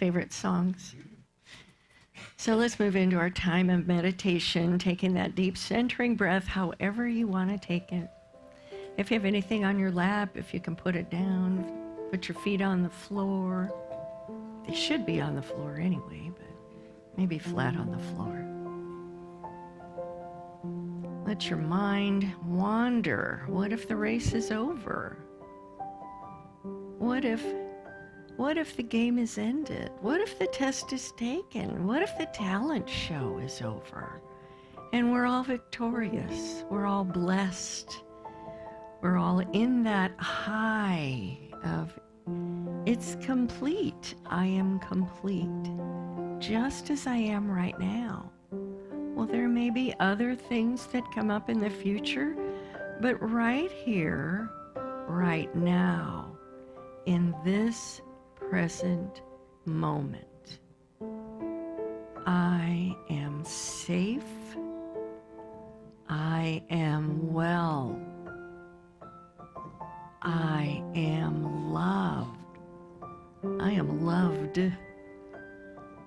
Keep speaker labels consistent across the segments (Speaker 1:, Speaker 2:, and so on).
Speaker 1: favorite songs. So let's move into our time of meditation, taking that deep centering breath however you want to take it. If you have anything on your lap, if you can put it down, put your feet on the floor. They should be on the floor anyway, but maybe flat on the floor. Let your mind wander. What if the race is over? What if the game is ended? What if the test is taken? What if the talent show is over? And we're all victorious. We're all blessed. We're all in that high of, it's complete. I am complete, just as I am right now. Well, there may be other things that come up in the future, but right here, right now, in this present moment, I am safe. I am well. I am loved. I am loved.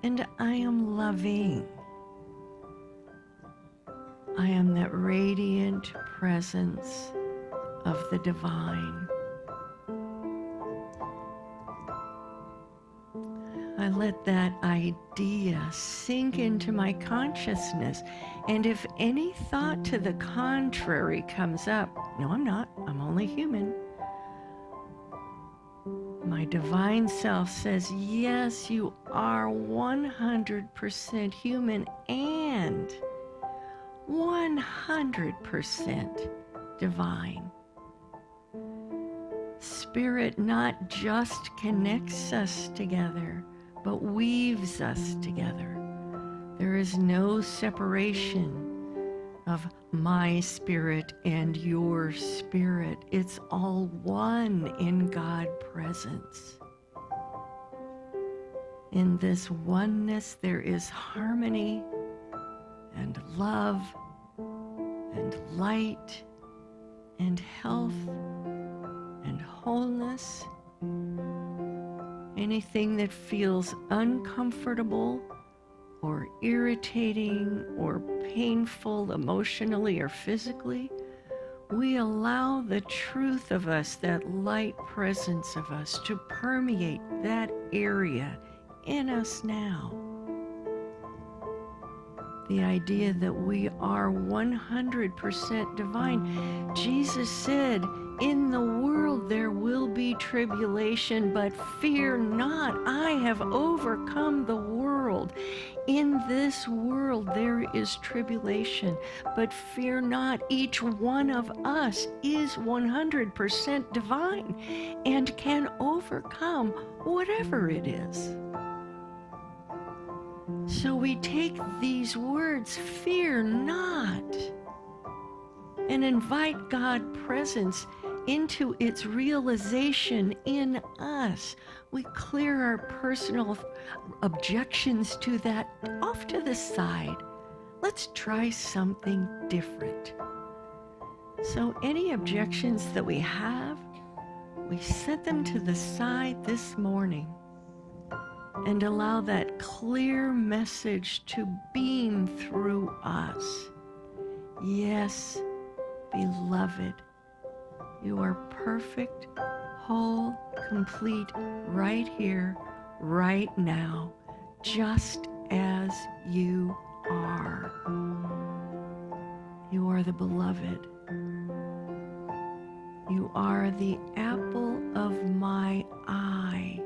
Speaker 1: And I am loving. I am that radiant presence of the divine. I let that idea sink into my consciousness. And if any thought to the contrary comes up, no, I'm not. I'm only human. My divine self says, yes, you are 100% human and 100% divine. Spirit not just connects us together, but weaves us together. There is no separation of my spirit and your spirit. It's all one in God presence. In this oneness, there is harmony and love and light and health and wholeness. Anything that feels uncomfortable or irritating or painful emotionally or physically, we allow the truth of us, that light presence of us, to permeate that area in us now. The idea that we are 100% divine. Jesus said, in the world there will be tribulation, but fear not, I have overcome the world. In this world there is tribulation, but fear not, each one of us is 100% divine and can overcome whatever it is. So we take these words, fear not, and invite God presence into its realization in us. We clear our personal objections to that off to the side. Let's try something different. So any objections that we have, we set them to the side this morning and allow that clear message to beam through us. Yes, beloved, you are perfect, whole, complete, right here, right now, just as you are. You are the beloved. You are the apple of my eye.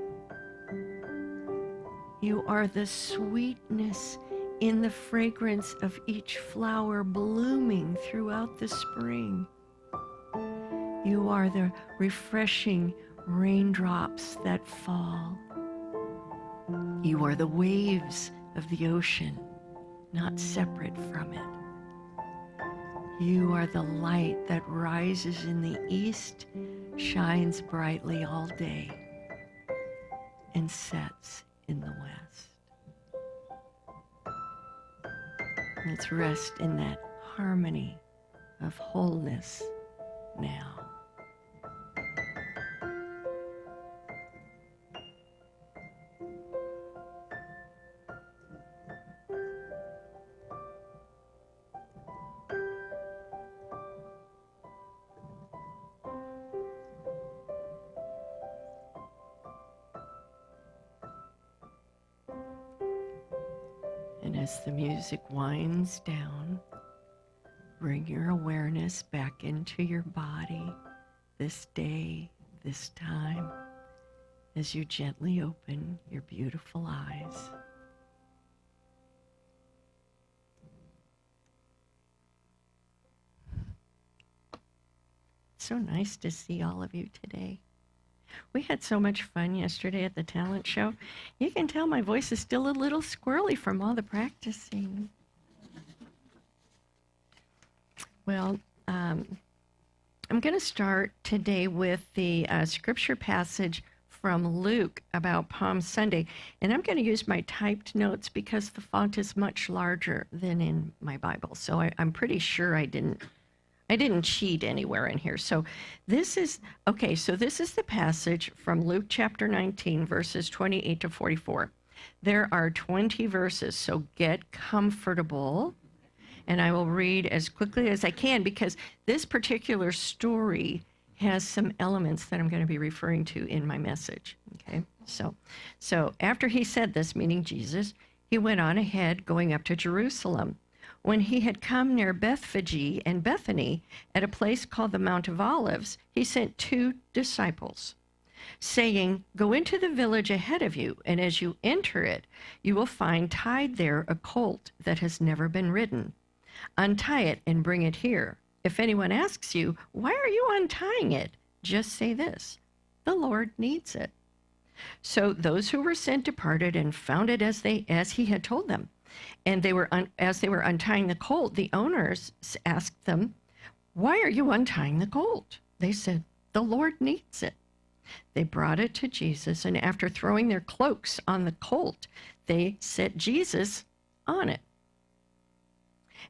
Speaker 1: You are the sweetness in the fragrance of each flower blooming throughout the spring. You are the refreshing raindrops that fall. You are the waves of the ocean, not separate from it. You are the light that rises in the east, shines brightly all day, and sets in the west. Let's rest in that harmony of wholeness now. as the music winds down, bring your awareness back into your body this day, this time, as you gently open your beautiful eyes. So nice to see all of you today. We had so much fun yesterday at the talent show. You can tell my voice is still a little squirrely from all the practicing. Well, I'm going to start today with the scripture passage from Luke about Palm Sunday. And I'm going to use my typed notes because the font is much larger than in my Bible. So I'm pretty sure I didn't cheat anywhere in here. So this is the passage from Luke chapter 19, verses 28 to 44. There are 20 verses, so get comfortable. And I will read as quickly as I can because this particular story has some elements that I'm going to be referring to in my message. Okay, so after he said this, meaning Jesus, he went on ahead going up to Jerusalem. When he had come near Bethphage and Bethany at a place called the Mount of Olives, he sent 2 disciples, saying, "Go into the village ahead of you, and as you enter it, you will find tied there a colt that has never been ridden. Untie it and bring it here. If anyone asks you, 'Why are you untying it?' just say this, 'The Lord needs it.'" So those who were sent departed and found it as he had told them. And as they were untying the colt, the owners asked them, "Why are you untying the colt?" They said, "The Lord needs it." They brought it to Jesus, and after throwing their cloaks on the colt, they set Jesus on it.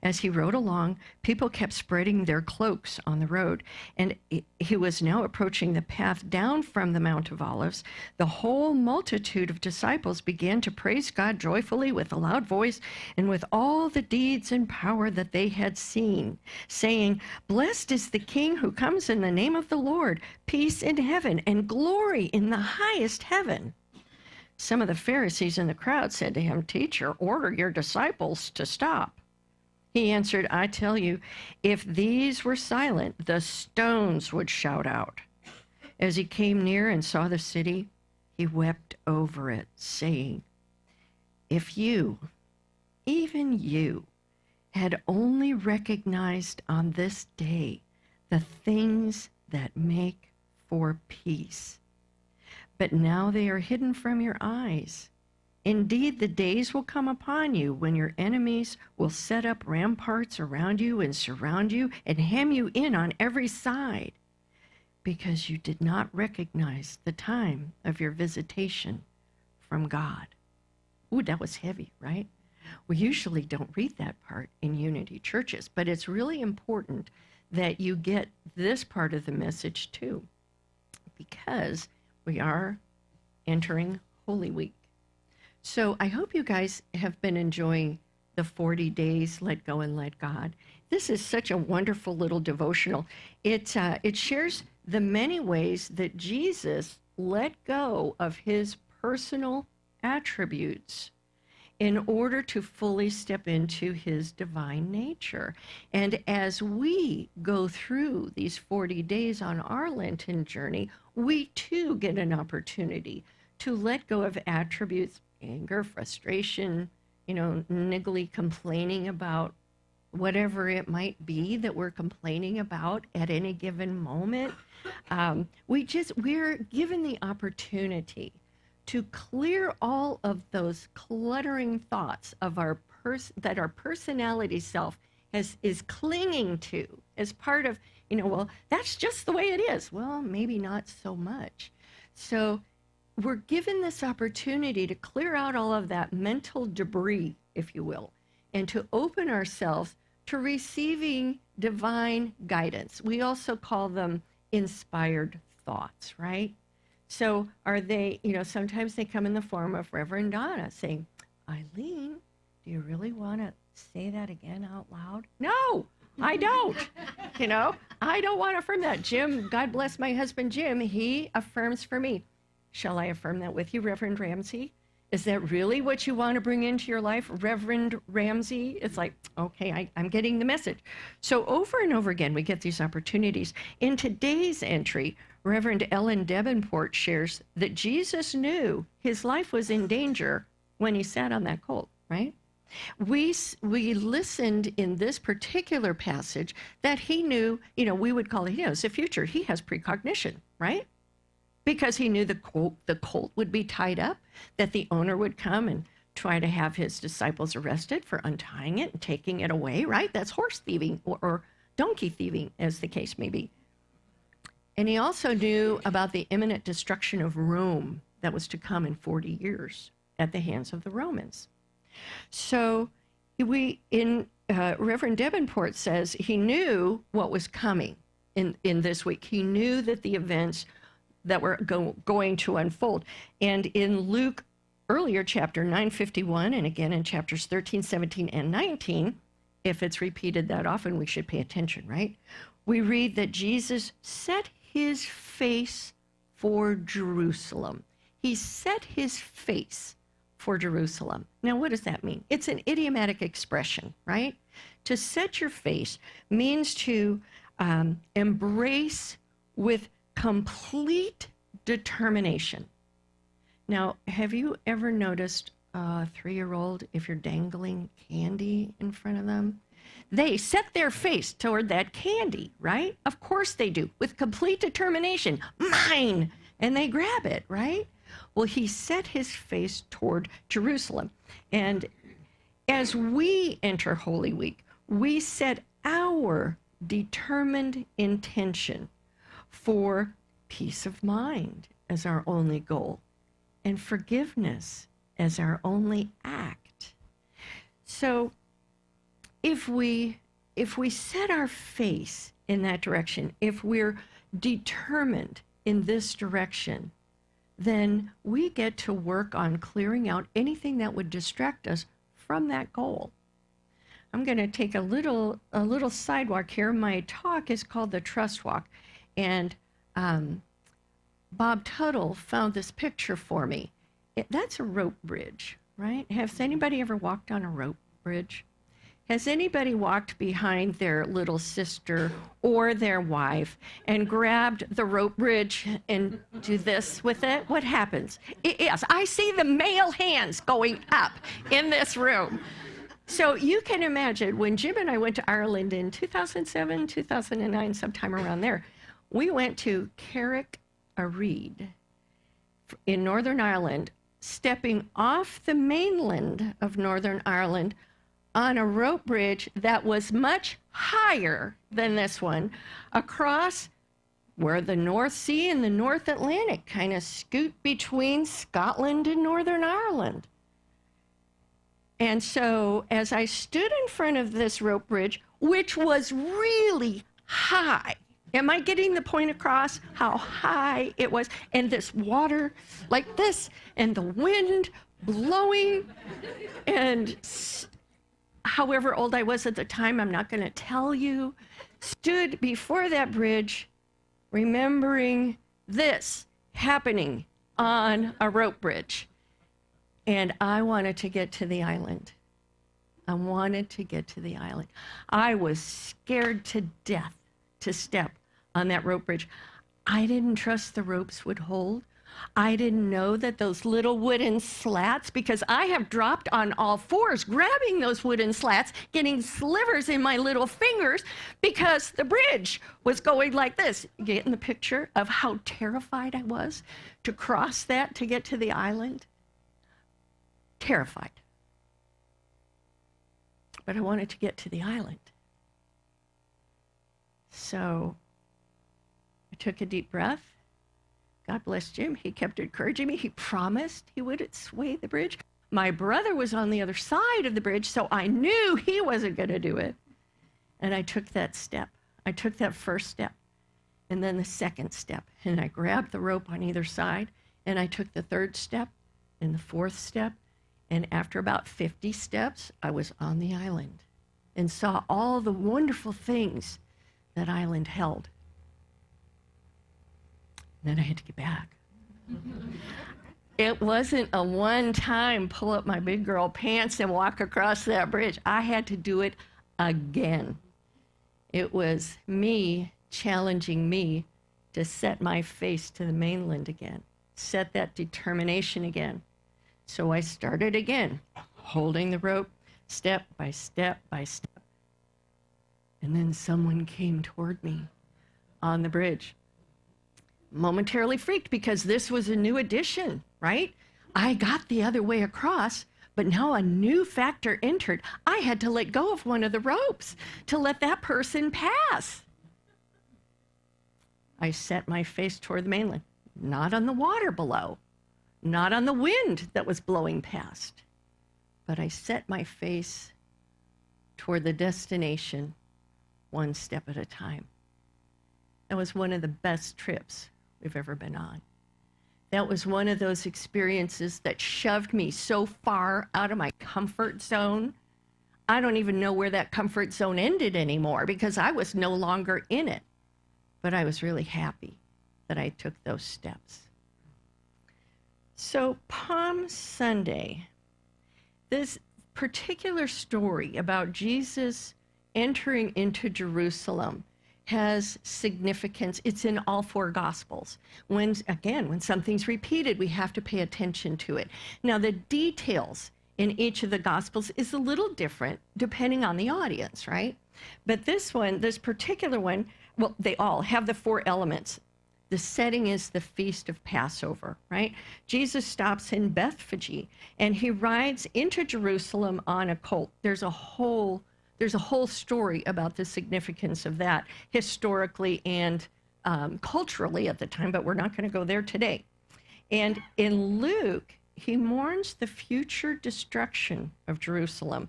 Speaker 1: As he rode along, people kept spreading their cloaks on the road, and he was now approaching the path down from the Mount of Olives. The whole multitude of disciples began to praise God joyfully with a loud voice and with all the deeds and power that they had seen, saying, "Blessed is the King who comes in the name of the Lord, peace in heaven and glory in the highest heaven." Some of the Pharisees in the crowd said to him, "Teacher, order your disciples to stop." He answered, "I tell you, if these were silent, the stones would shout out." As he came near and saw the city, he wept over it, saying, "If you, even you, had only recognized on this day the things that make for peace. But now they are hidden from your eyes. Indeed, the days will come upon you when your enemies will set up ramparts around you and surround you and hem you in on every side, because you did not recognize the time of your visitation from God." Ooh, that was heavy, right? We usually don't read that part in Unity churches, but it's really important that you get this part of the message too, because we are entering Holy Week. So I hope you guys have been enjoying the 40 days, Let Go and Let God. This is such a wonderful little devotional. It shares the many ways that Jesus let go of his personal attributes in order to fully step into his divine nature. And as we go through these 40 days on our Lenten journey, we too get an opportunity to let go of attributes, anger, frustration, niggly complaining about whatever it might be that we're complaining about at any given moment. We're given the opportunity to clear all of those cluttering thoughts of that our personality self is clinging to as part of, well, that's just the way it is. Well, maybe not so much. So we're given this opportunity to clear out all of that mental debris, if you will, and to open ourselves to receiving divine guidance. We also call them inspired thoughts, right? So are they, sometimes they come in the form of Reverend Donna saying, "Eileen, do you really want to say that again out loud?" No, I don't. I don't want to affirm that. Jim, God bless my husband, Jim, he affirms for me. Shall I affirm that with you, Reverend Ramsey? Is that really what you want to bring into your life, Reverend Ramsey? It's like, okay, I'm getting the message. So over and over again, we get these opportunities. In today's entry, Reverend Ellen Davenport shares that Jesus knew his life was in danger when he sat on that colt, right? We listened in this particular passage that he knew, we would call it, it's the future. He has precognition, right? Because he knew the colt would be tied up, that the owner would come and try to have his disciples arrested for untying it and taking it away, right? That's horse thieving or donkey thieving, as the case may be. And he also knew about the imminent destruction of Rome that was to come in 40 years at the hands of the Romans. So Reverend Davenport says he knew what was coming in this week. He knew that the events that were going to unfold. And in Luke, earlier chapter 9:51, and again in chapters 13, 17, and 19, if it's repeated that often, we should pay attention, right? We read that Jesus set his face for Jerusalem. He set his face for Jerusalem. Now, what does that mean? It's an idiomatic expression, right? To set your face means to embrace with complete determination. Now, have you ever noticed a 3-year-old, if you're dangling candy in front of them, they set their face toward that candy, right? Of course they do, with complete determination. Mine! And they grab it, right? Well, he set his face toward Jerusalem. And as we enter Holy Week, we set our determined intention for peace of mind as our only goal and forgiveness as our only act. So if we set our face in that direction, if we're determined in this direction, then we get to work on clearing out anything that would distract us from that goal. I'm going to take a little sidewalk here. My talk is called The Trust Walk, and Bob Tuttle found this picture for me. That's a rope bridge, right? Has anybody ever walked on a rope bridge? Has anybody walked behind their little sister or their wife and grabbed the rope bridge and do this with it? What happens? Yes, I see the male hands going up in this room. So you can imagine when Jim and I went to Ireland in 2007, 2009, sometime around there, we went to Carrick a Reed in Northern Ireland, stepping off the mainland of Northern Ireland on a rope bridge that was much higher than this one, across where the North Sea and the North Atlantic kind of scoot between Scotland and Northern Ireland. And so as I stood in front of this rope bridge, which was really high, am I getting the point across how high it was? And this water like this, and the wind blowing, and however old I was at the time, I'm not going to tell you, stood before that bridge, remembering this happening on a rope bridge. And I wanted to get to the island. I wanted to get to the island. I was scared to death to step on that rope bridge. I didn't trust the ropes would hold. I didn't know that those little wooden slats, because I have dropped on all fours, grabbing those wooden slats, getting slivers in my little fingers because the bridge was going like this. Getting the picture of how terrified I was to cross that to get to the island? Terrified. But I wanted to get to the island. So I took a deep breath. God bless Jim. He kept encouraging me. He promised he wouldn't sway the bridge. My brother was on the other side of the bridge, so I knew he wasn't going to do it. And I took that step. I took that first step, and then the second step. And I grabbed the rope on either side, and I took the third step and the fourth step. And after about 50 steps, I was on the island and saw all the wonderful things that island held. Then I had to get back. It wasn't a one-time pull up my big girl pants and walk across that bridge. I had to do it again. It was me challenging me to set my face to the mainland again, set that determination again. So I started again, holding the rope step by step by step. And then someone came toward me on the bridge. Momentarily freaked because this was a new addition, right? I got the other way across, but now a new factor entered. I had to let go of one of the ropes to let that person pass. I set my face toward the mainland, not on the water below, not on the wind that was blowing past, but I set my face toward the destination one step at a time. That was one of the best trips we've ever been on. That was one of those experiences that shoved me so far out of my comfort zone. I don't even know where that comfort zone ended anymore because I was no longer in it. But I was really happy that I took those steps. So Palm Sunday, this particular story about Jesus entering into Jerusalem has significance. It's in all four Gospels. When something's repeated, we have to pay attention to it. Now, the details in each of the Gospels is a little different depending on the audience, right? But this particular one, well, they all have the four elements. The setting is the Feast of Passover, right? Jesus stops in Bethphage and he rides into Jerusalem on a colt. There's a whole story about the significance of that historically and culturally at the time, but we're not going to go there today. And in Luke, he mourns the future destruction of Jerusalem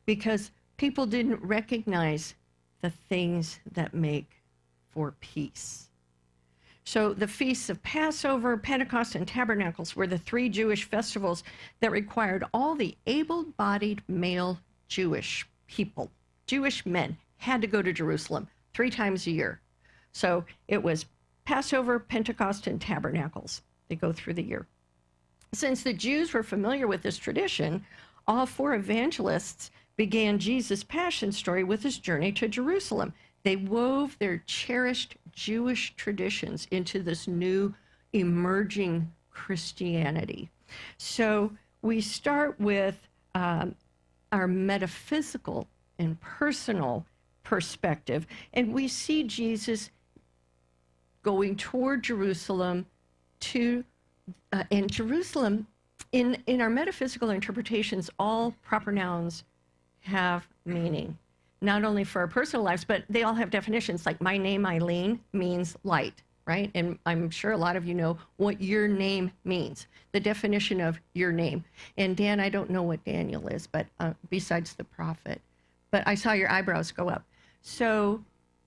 Speaker 1: because people didn't recognize the things that make for peace. So the feasts of Passover, Pentecost, and Tabernacles were the three Jewish festivals that required all the able-bodied male Jewish people, Jewish men, had to go to Jerusalem 3 times a year. So it was Passover, Pentecost, and Tabernacles. They go through the year. Since the Jews were familiar with this tradition, all 4 evangelists began Jesus' passion story with his journey to Jerusalem. They wove their cherished Jewish traditions into this new emerging Christianity. So we start with our metaphysical and personal perspective, and we see Jesus going toward Jerusalem in Jerusalem. In our metaphysical interpretations, all proper nouns have meaning, not only for our personal lives, but they all have definitions. Like my name, Eileen, means light, right? And I'm sure a lot of you know what your name means, the definition of your name. And Dan, I don't know what Daniel is, but besides the prophet. But I saw your eyebrows go up. So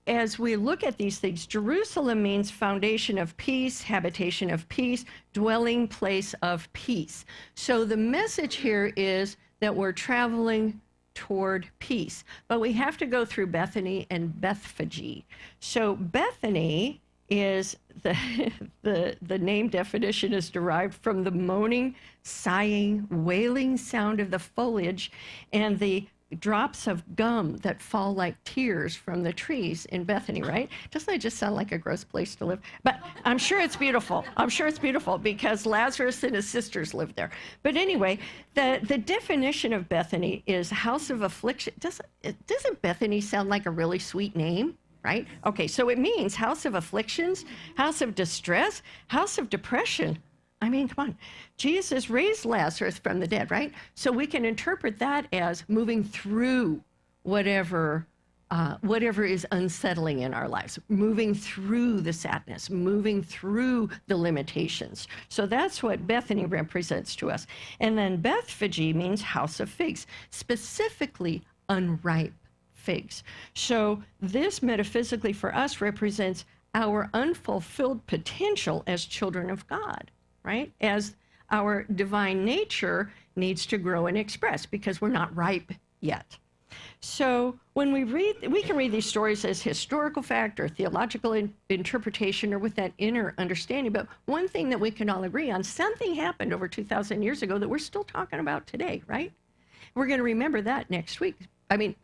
Speaker 1: as we look at these things, Jerusalem means foundation of peace, habitation of peace, dwelling place of peace. So the message here is that we're traveling toward peace, but we have to go through Bethany and Bethphage. So Bethany is the name definition is derived from the moaning, sighing, wailing sound of the foliage and the drops of gum that fall like tears from the trees in Bethany, right? Doesn't that just sound like a gross place to live? But I'm sure it's beautiful. I'm sure it's beautiful because Lazarus and his sisters lived there. But anyway, the definition of Bethany is house of affliction. Doesn't Bethany sound like a really sweet name? Right? Okay, so it means house of afflictions, house of distress, house of depression. I mean, come on. Jesus raised Lazarus from the dead, right? So we can interpret that as moving through whatever is unsettling in our lives, moving through the sadness, moving through the limitations. So that's what Bethany represents to us. And then Bethphage means house of figs, specifically unripe figs. So this metaphysically for us represents our unfulfilled potential as children of God, right? As our divine nature needs to grow and express because we're not ripe yet. So when we can read these stories as historical fact or theological interpretation or with that inner understanding. But one thing that we can all agree on, something happened over 2,000 years ago that we're still talking about today, right? We're going to remember that next week.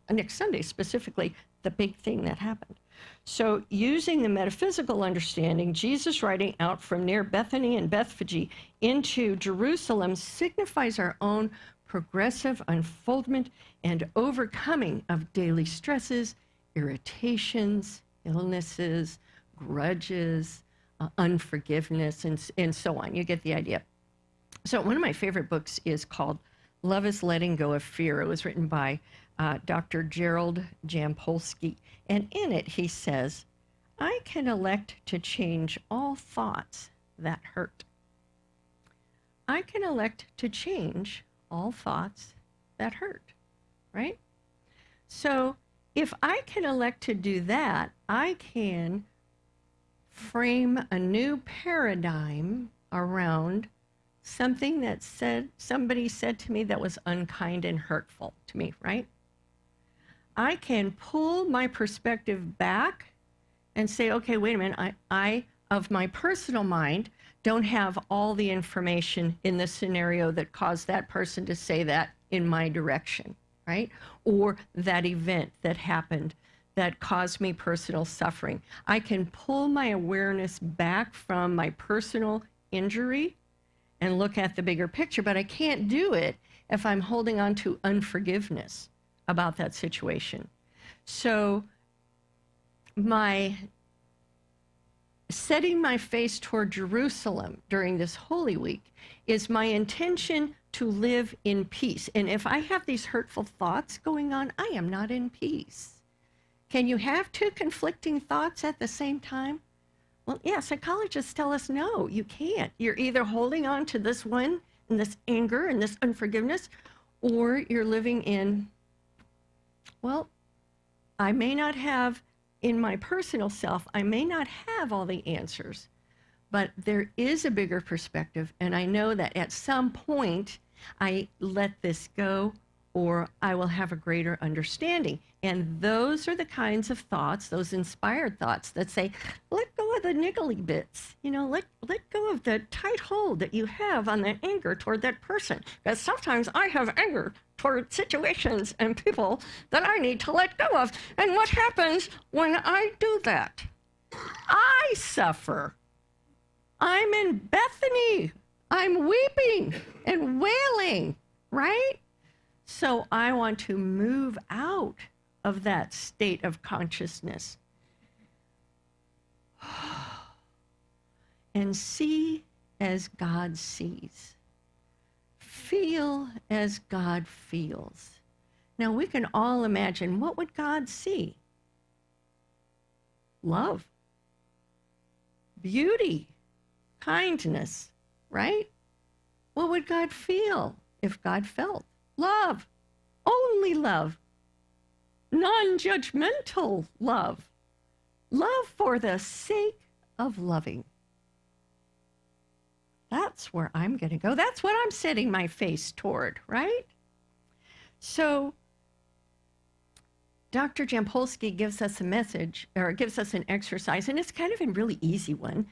Speaker 1: Next Sunday specifically, the big thing that happened. So using the metaphysical understanding, Jesus riding out from near Bethany and Bethphage into Jerusalem signifies our own progressive unfoldment and overcoming of daily stresses, irritations, illnesses, grudges, unforgiveness, and so on. You get the idea. So one of my favorite books is called Love is Letting Go of Fear. It was written by Dr. Gerald Jampolsky. And in it, he says, I can elect to change all thoughts that hurt. I can elect to change all thoughts that hurt, right? So if I can elect to do that, I can frame a new paradigm around something that somebody said to me that was unkind and hurtful to me, right? I can pull my perspective back and say, okay, wait a minute, I of my personal mind, don't have all the information in the scenario that caused that person to say that in my direction, right? Or that event that happened that caused me personal suffering. I can pull my awareness back from my personal injury and look at the bigger picture, but I can't do it if I'm holding on to unforgiveness about that situation. So my setting my face toward Jerusalem during this Holy Week is my intention to live in peace. And if I have these hurtful thoughts going on, I am not in peace. Can you have two conflicting thoughts at the same time? Well, yeah, psychologists tell us no, you can't. You're either holding on to this one and this anger and this unforgiveness, or you're living in, well, I may not have, in my personal self, I may not have all the answers, but there is a bigger perspective, and I know that at some point I let this go, or I will have a greater understanding. And those are the kinds of thoughts, those inspired thoughts that say, let go of the niggly bits, let go of the tight hold that you have on the anger toward that person. Because sometimes I have anger toward situations and people that I need to let go of. And what happens when I do that? I suffer. I'm in Bethany. I'm weeping and wailing, right? So I want to move out of that state of consciousness and see as God sees. Feel as God feels. Now we can all imagine, what would God see? Love, beauty, kindness, right? What would God feel if God felt? Love, only love, non-judgmental love, love for the sake of loving. That's where I'm going to go. That's what I'm setting my face toward, right? So Dr. Jampolsky gives us a message, or gives us an exercise, and it's kind of a really easy one.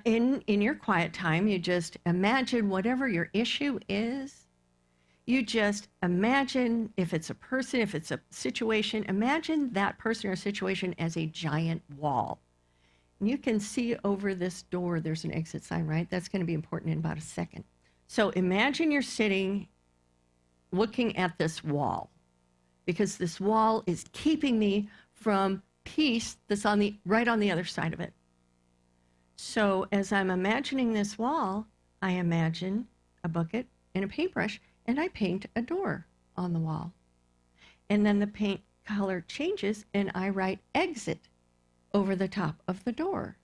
Speaker 1: In your quiet time, you just imagine whatever your issue is. You just imagine, if it's a person, if it's a situation, imagine that person or situation as a giant wall. And you can see over this door, there's an exit sign, right? That's going to be important in about a second. So imagine you're sitting looking at this wall, because this wall is keeping me from peace that's right on the other side of it. So as I'm imagining this wall, I imagine a bucket and a paintbrush, and I paint a door on the wall. And then the paint color changes, and I write exit over the top of the door,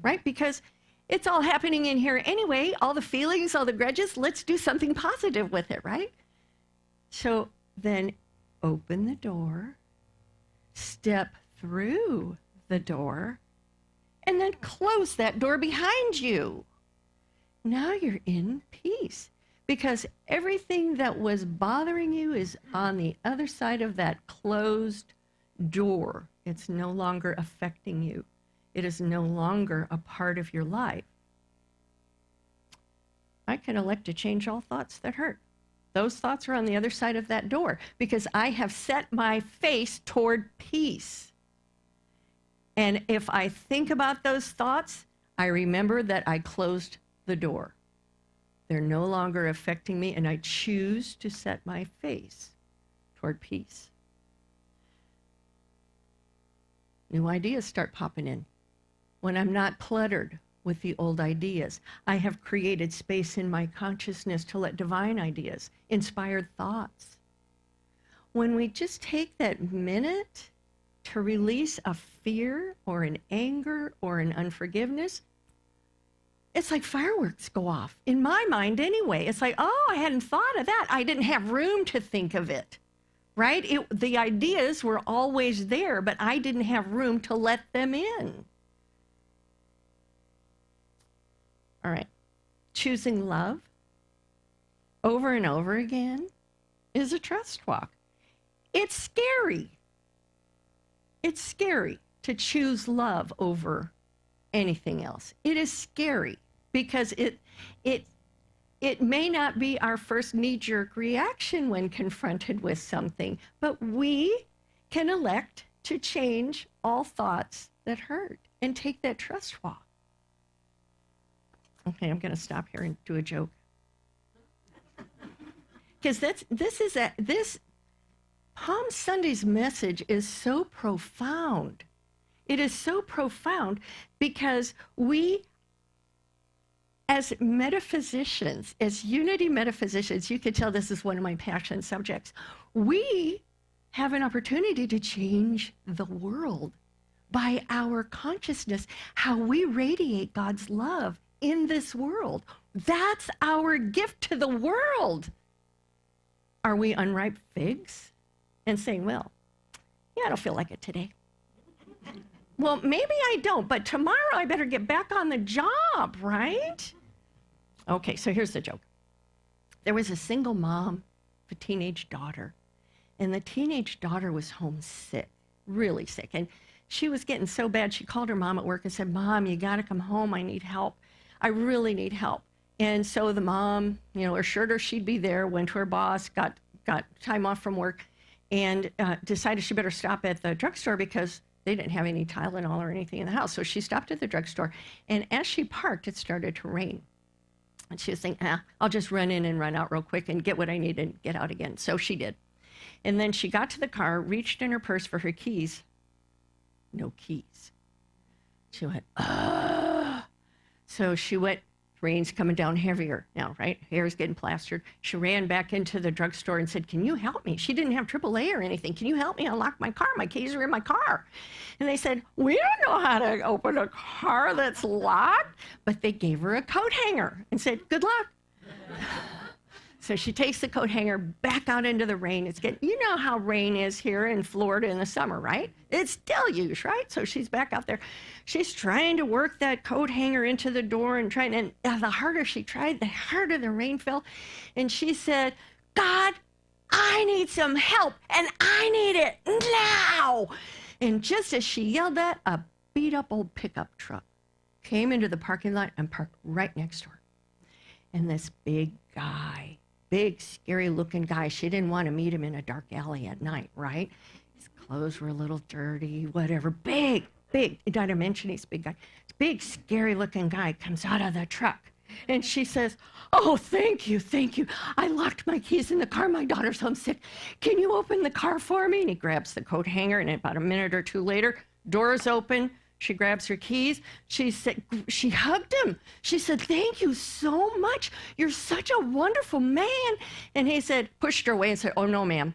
Speaker 1: right? Because it's all happening in here anyway, all the feelings, all the grudges, let's do something positive with it, right? So then open the door, step through the door, and then close that door behind you. Now you're in peace, because everything that was bothering you is on the other side of that closed door. It's no longer affecting you. It is no longer a part of your life. I can elect to change all thoughts that hurt. Those thoughts are on the other side of that door because I have set my face toward peace. And if I think about those thoughts, I remember that I closed the door. They're no longer affecting me, and I choose to set my face toward peace. New ideas start popping in. When I'm not cluttered with the old ideas, I have created space in my consciousness to let divine ideas, inspired thoughts. When we just take that minute to release a fear or an anger or an unforgiveness, it's like fireworks go off. In my mind anyway, it's like, oh, I hadn't thought of that. I didn't have room to think of it, right? The ideas were always there, but I didn't have room to let them in. All right, choosing love over and over again is a trust walk. It's scary. It's scary to choose love over anything else. It is scary because it may not be our first knee-jerk reaction when confronted with something, but we can elect to change all thoughts that hurt and take that trust walk. Okay, I'm going to stop here and do a joke. Because this Palm Sunday's message is so profound. It is so profound because we, as metaphysicians, as unity metaphysicians, you could tell this is one of my passion subjects, we have an opportunity to change the world by our consciousness, how we radiate God's love in this world. That's our gift to the world. Are we unripe figs and saying, well, yeah, I don't feel like it today. Well, maybe I don't, but tomorrow I better get back on the job, right? Okay, so here's the joke. There was a single mom, a teenage daughter, and the teenage daughter was homesick, really sick. And she was getting so bad, she called her mom at work and said, Mom, you gotta come home, I need help. I really need help. And so the mom, assured her she'd be there, went to her boss, got time off from work, and decided she better stop at the drugstore because they didn't have any Tylenol or anything in the house. So she stopped at the drugstore, and as she parked, it started to rain. And she was thinking, I'll just run in and run out real quick and get what I need and get out again. So she did. And then she got to the car, reached in her purse for her keys. No keys. She went, ugh. So she went, rain's coming down heavier now, right? Hair's getting plastered. She ran back into the drugstore and said, can you help me? She didn't have AAA or anything. Can you help me unlock my car? My keys are in my car. And they said, we don't know how to open a car that's locked. But they gave her a coat hanger and said, good luck. So she takes the coat hanger back out into the rain. It's getting, you know how rain is here in Florida in the summer, right? It's deluge, right? So she's back out there. She's trying to work that coat hanger into the door and the harder she tried, the harder the rain fell. And she said, God, I need some help, and I need it now. And just as she yelled that, a beat up old pickup truck came into the parking lot and parked right next to her. And this big guy, big, scary-looking guy. She didn't want to meet him in a dark alley at night, right? His clothes were a little dirty, whatever. Big, did I mention he's a big guy? This big, scary-looking guy comes out of the truck. And she says, oh, thank you. I locked my keys in the car. My daughter's homesick. Can you open the car for me? And he grabs the coat hanger, and about a minute or two later, doors open. She grabs her keys. She said, she hugged him. She said, thank you so much. You're such a wonderful man. And he said, pushed her away and said, oh, no, ma'am,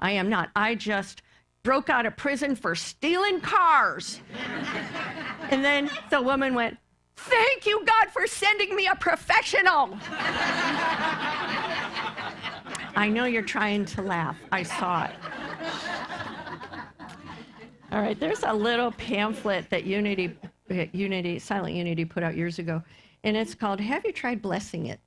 Speaker 1: I am not. I just broke out of prison for stealing cars. And then the woman went, thank you, God, for sending me a professional. I know you're trying to laugh. I saw it. All right, there's a little pamphlet that Silent Unity put out years ago, and it's called, Have You Tried Blessing It?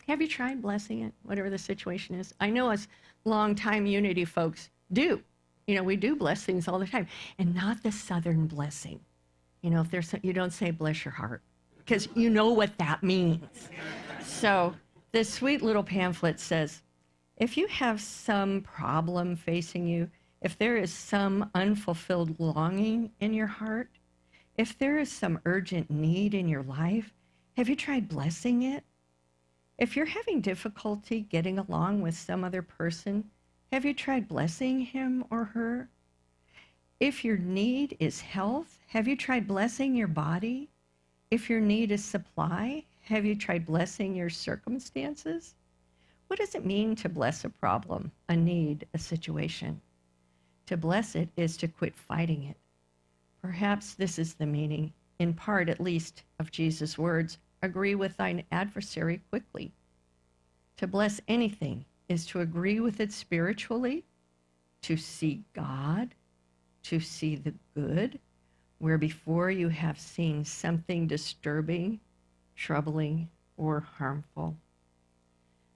Speaker 1: Have you tried blessing it, whatever the situation is? I know us longtime Unity folks do. We do bless things all the time, and not the Southern blessing. If there's you don't say bless your heart, because you know what that means. So this sweet little pamphlet says, if you have some problem facing you, if there is some unfulfilled longing in your heart, if there is some urgent need in your life, have you tried blessing it? If you're having difficulty getting along with some other person, have you tried blessing him or her? If your need is health, have you tried blessing your body? If your need is supply, have you tried blessing your circumstances? What does it mean to bless a problem, a need, a situation? To bless it is to quit fighting it. Perhaps this is the meaning, in part at least, of Jesus' words, agree with thine adversary quickly. To bless anything is to agree with it spiritually, to see God, to see the good, where before you have seen something disturbing, troubling, or harmful.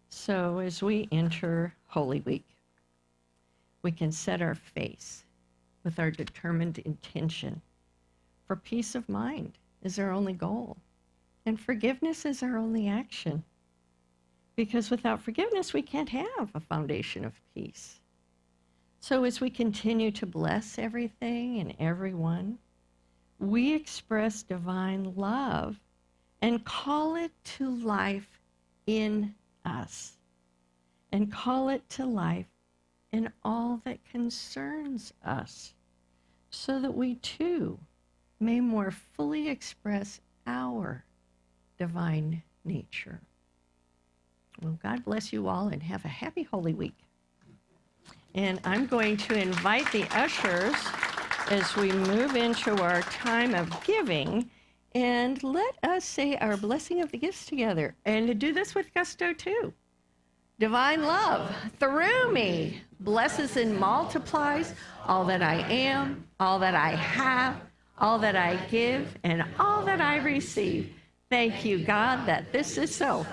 Speaker 1: So as we enter Holy Week, we can set our face with our determined intention, for peace of mind is our only goal, and forgiveness is our only action. Because without forgiveness, we can't have a foundation of peace. So as we continue to bless everything and everyone, we express divine love and call it to life in us, and call it to life in all that concerns us, so that we too may more fully express our divine nature. Well, God bless you all and have a happy Holy Week. And I'm going to invite the ushers as we move into our time of giving, and let us say our blessing of the gifts together, and to do this with gusto too. Divine love through me blesses and multiplies all that I am, all that I have, all that I give, and all that I receive. Thank you, God, that this is so.